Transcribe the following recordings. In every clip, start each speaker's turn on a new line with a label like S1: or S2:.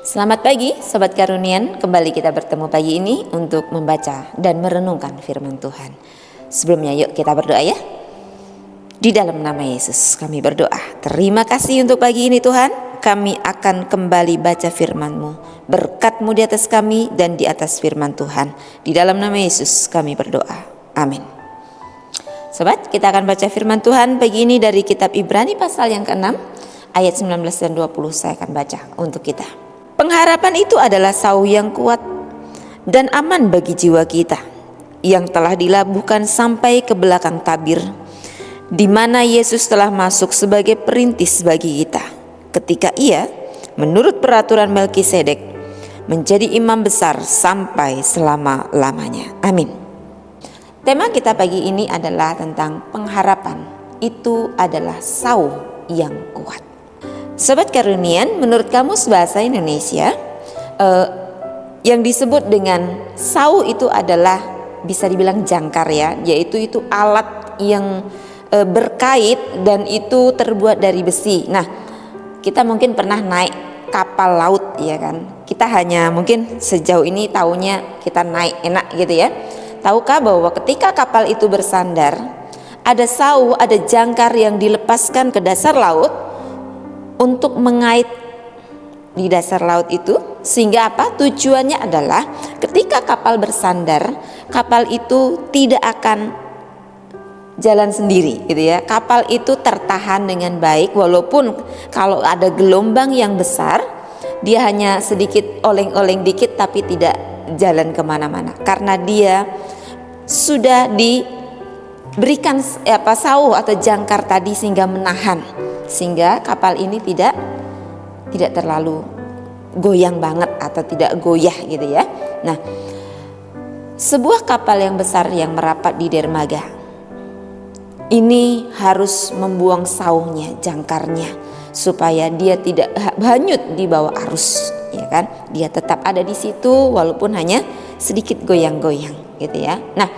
S1: Selamat pagi Sobat Karunian, kembali kita bertemu pagi ini untuk membaca dan merenungkan firman Tuhan. Sebelumnya yuk kita berdoa ya. Di dalam nama Yesus kami berdoa. Terima kasih untuk pagi ini Tuhan. Kami akan kembali baca firman-Mu. Berkat-Mu di atas kami dan di atas firman Tuhan. Di dalam nama Yesus kami berdoa. Amin. Sobat, kita akan baca firman Tuhan pagi ini dari kitab Ibrani pasal yang ke-6 ayat 19 dan 20 saya akan baca untuk kita. Pengharapan itu adalah sau yang kuat dan aman bagi jiwa kita yang telah dilabuhkan sampai ke belakang tabir, di mana Yesus telah masuk sebagai perintis bagi kita ketika ia menurut peraturan Melkisedek menjadi imam besar sampai selama-lamanya. Amin. Tema kita pagi ini adalah tentang pengharapan itu adalah sau yang kuat. Sobat Karunian, menurut Kamus Bahasa Indonesia yang disebut dengan sau itu adalah bisa dibilang jangkar ya, yaitu itu alat yang berkait dan itu terbuat dari besi. Nah, kita mungkin pernah naik kapal laut ya kan. Kita hanya mungkin sejauh ini taunya kita naik enak gitu ya. Tahukah bahwa ketika kapal itu bersandar, ada sau, ada jangkar yang dilepaskan ke dasar laut untuk mengait di dasar laut itu, sehingga apa? Tujuannya adalah ketika kapal bersandar, kapal itu tidak akan jalan sendiri gitu ya. Kapal itu tertahan dengan baik, walaupun kalau ada gelombang yang besar, dia hanya sedikit oleng-oleng dikit tapi tidak jalan kemana-mana, karena dia sudah diberikan sau atau jangkar tadi sehingga menahan, sehingga kapal ini tidak terlalu goyang banget atau tidak goyah gitu ya. Nah, sebuah kapal yang besar yang merapat di dermaga ini harus membuang saunya, jangkarnya, supaya dia tidak hanyut di bawah arus, ya kan? Dia tetap ada di situ walaupun hanya sedikit goyang-goyang, gitu ya. Nah,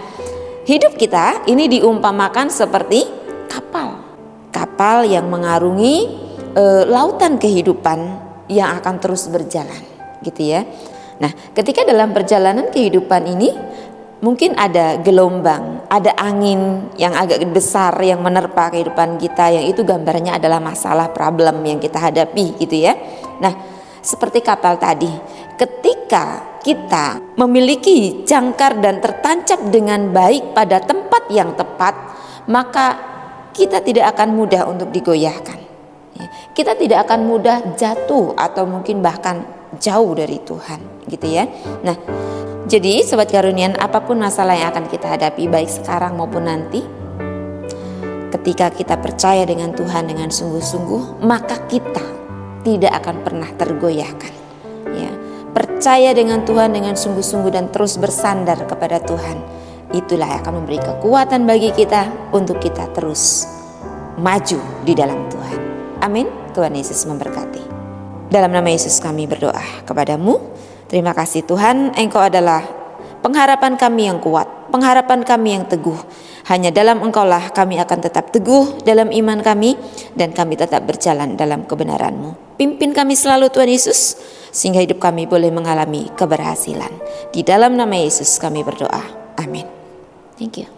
S1: hidup kita ini diumpamakan seperti kapal yang mengarungi lautan kehidupan yang akan terus berjalan, gitu ya. Nah, ketika dalam perjalanan kehidupan ini mungkin ada gelombang, ada angin yang agak besar yang menerpa kehidupan kita, yang itu gambarnya adalah masalah, problem yang kita hadapi gitu ya. Nah, seperti kapal tadi, ketika kita memiliki jangkar dan tertancap dengan baik pada tempat yang tepat, maka kita tidak akan mudah untuk digoyahkan. Kita tidak akan mudah jatuh atau mungkin bahkan jauh dari Tuhan gitu ya. Nah, jadi Sobat Karunian, apapun masalah yang akan kita hadapi baik sekarang maupun nanti, ketika kita percaya dengan Tuhan dengan sungguh-sungguh, maka kita tidak akan pernah tergoyahkan ya. Percaya dengan Tuhan dengan sungguh-sungguh dan terus bersandar kepada Tuhan, itulah yang akan memberi kekuatan bagi kita untuk kita terus maju di dalam Tuhan. Amin. Tuhan Yesus memberkati. Dalam nama Yesus kami berdoa kepadamu. Terima kasih Tuhan, Engkau adalah pengharapan kami yang kuat, pengharapan kami yang teguh. Hanya dalam Engkaulah kami akan tetap teguh dalam iman kami, dan kami tetap berjalan dalam kebenaran-Mu. Pimpin kami selalu Tuhan Yesus, sehingga hidup kami boleh mengalami keberhasilan. Di dalam nama Yesus kami berdoa. Amin. Thank you.